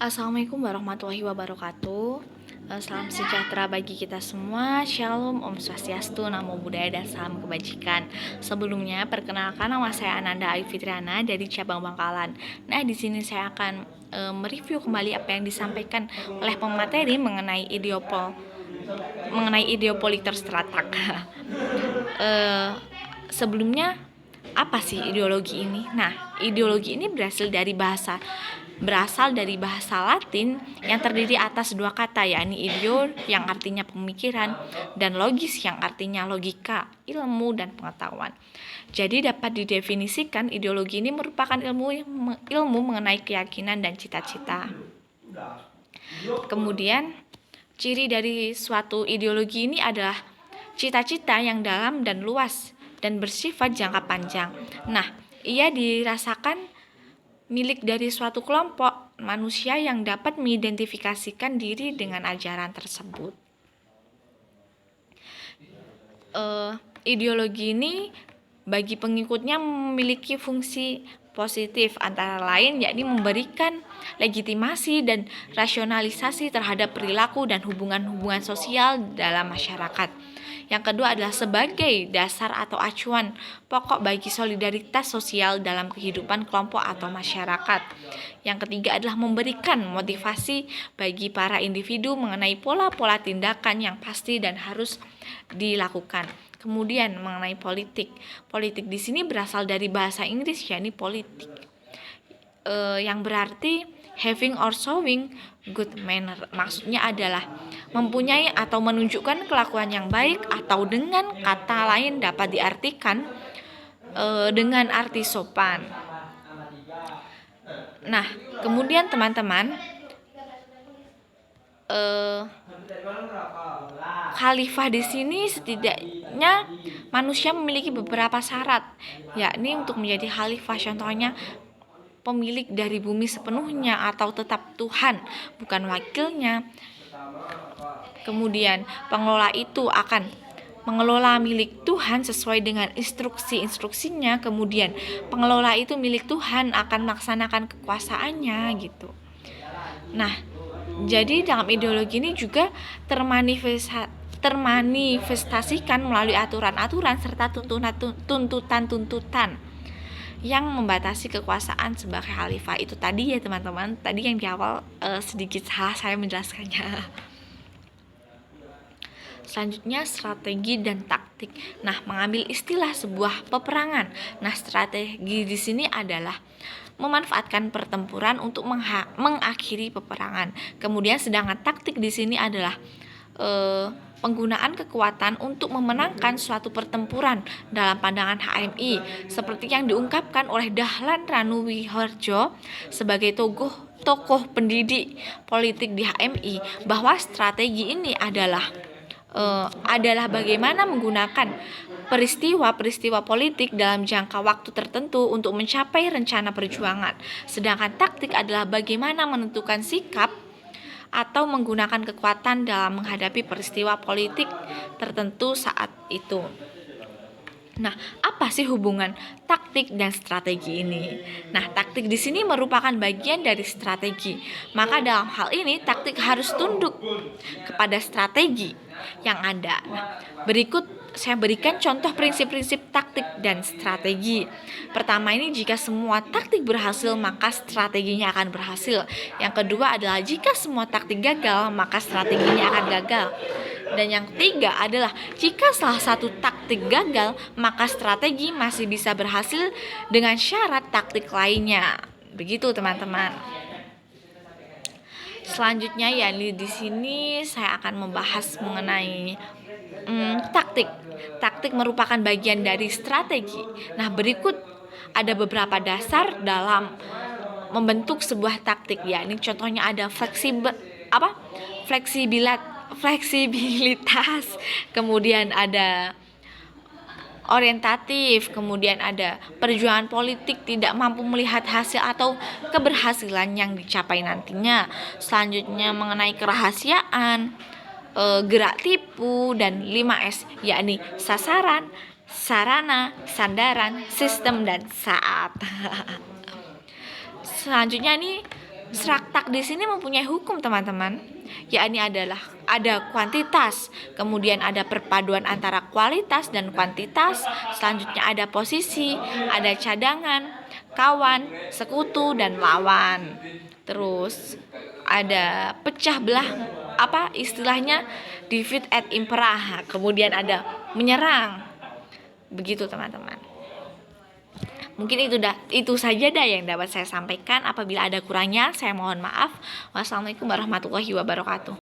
Assalamualaikum warahmatullahi wabarakatuh. Salam sejahtera bagi kita semua. Shalom, Om Swastiastu, Namo Buddhaya, dan salam kebajikan. Sebelumnya, perkenalkan, nama saya Ananda Ayu Fitriana dari cabang Bangkalan. Nah, di sini saya akan mereview kembali apa yang disampaikan oleh pemateri mengenai ideopolitik terstratak. Sebelumnya, apa sih ideologi ini? Nah, ideologi ini berasal dari bahasa Latin yang terdiri atas dua kata, yakni ideo yang artinya pemikiran dan logis yang artinya logika, ilmu, dan pengetahuan. Jadi dapat didefinisikan ideologi ini merupakan ilmu mengenai keyakinan dan cita-cita. Kemudian ciri dari suatu ideologi ini adalah cita-cita yang dalam dan luas dan bersifat jangka panjang. Nah, ia dirasakan milik dari suatu kelompok manusia yang dapat mengidentifikasikan diri dengan ajaran tersebut. Ideologi ini bagi pengikutnya memiliki fungsi positif, antara lain yakni memberikan legitimasi dan rasionalisasi terhadap perilaku dan hubungan-hubungan sosial dalam masyarakat. Yang kedua adalah sebagai dasar atau acuan pokok bagi solidaritas sosial dalam kehidupan kelompok atau masyarakat. Yang ketiga adalah memberikan motivasi bagi para individu mengenai pola-pola tindakan yang pasti dan harus dilakukan. Kemudian mengenai politik. Politik di sini berasal dari bahasa Inggris, yakni politik, yang berarti having or showing good manner. Maksudnya adalah mempunyai atau menunjukkan kelakuan yang baik, atau dengan kata lain dapat diartikan dengan arti sopan. Nah, kemudian teman-teman, khalifah di sini setidaknya manusia memiliki beberapa syarat, yakni untuk menjadi khalifah, contohnya pemilik dari bumi sepenuhnya atau tetap Tuhan, bukan wakilnya. Kemudian pengelola itu akan mengelola milik Tuhan sesuai dengan instruksinya. Kemudian pengelola itu milik Tuhan akan melaksanakan kekuasaannya gitu. Nah, jadi dalam ideologi ini juga termanifestasikan melalui aturan-aturan serta tuntutan-tuntutan yang membatasi kekuasaan sebagai khalifah. Itu tadi ya teman-teman, tadi yang di awal sedikit salah saya menjelaskannya. Selanjutnya strategi dan taktik. Nah, mengambil istilah sebuah peperangan. Nah, strategi di sini adalah memanfaatkan pertempuran untuk mengakhiri peperangan. Kemudian sedangkan taktik di sini adalah penggunaan kekuatan untuk memenangkan suatu pertempuran dalam pandangan HMI, seperti yang diungkapkan oleh Dahlan Ranuwiharjo sebagai tokoh pendidik politik di HMI, bahwa strategi ini adalah bagaimana menggunakan peristiwa-peristiwa politik dalam jangka waktu tertentu untuk mencapai rencana perjuangan. Sedangkan taktik adalah bagaimana menentukan sikap atau menggunakan kekuatan dalam menghadapi peristiwa politik tertentu saat itu. Nah, apa sih hubungan taktik dan strategi ini? Nah, taktik di sini merupakan bagian dari strategi. Maka dalam hal ini taktik harus tunduk kepada strategi yang ada. Nah, berikut saya berikan contoh prinsip-prinsip taktik dan strategi. Pertama ini, jika semua taktik berhasil, maka strateginya akan berhasil. Yang kedua adalah jika semua taktik gagal, maka strateginya akan gagal. Dan yang ketiga adalah jika salah satu taktik gagal, maka strategi masih bisa berhasil dengan syarat taktik lainnya. Begitu teman-teman. Selanjutnya ya, di sini saya akan membahas mengenai taktik. Taktik merupakan bagian dari strategi. Nah, berikut ada beberapa dasar dalam membentuk sebuah taktik, ya. Ini contohnya ada fleksibilitas, kemudian ada orientatif, kemudian ada perjuangan politik tidak mampu melihat hasil atau keberhasilan yang dicapai nantinya. Selanjutnya mengenai kerahasiaan, gerak tipu, dan 5S, yakni sasaran, sarana, sandaran, sistem, dan saat. Selanjutnya nih Traktat di sini mempunyai hukum, teman-teman, yakni adalah ada kuantitas, kemudian ada perpaduan antara kualitas dan kuantitas, selanjutnya ada posisi, ada cadangan, kawan, sekutu, dan lawan. Terus ada pecah belah, istilahnya divide et impera, kemudian ada menyerang. Begitu, teman-teman. Mungkin itu saja yang dapat saya sampaikan. Apabila ada kurangnya, saya mohon maaf. Wassalamualaikum warahmatullahi wabarakatuh.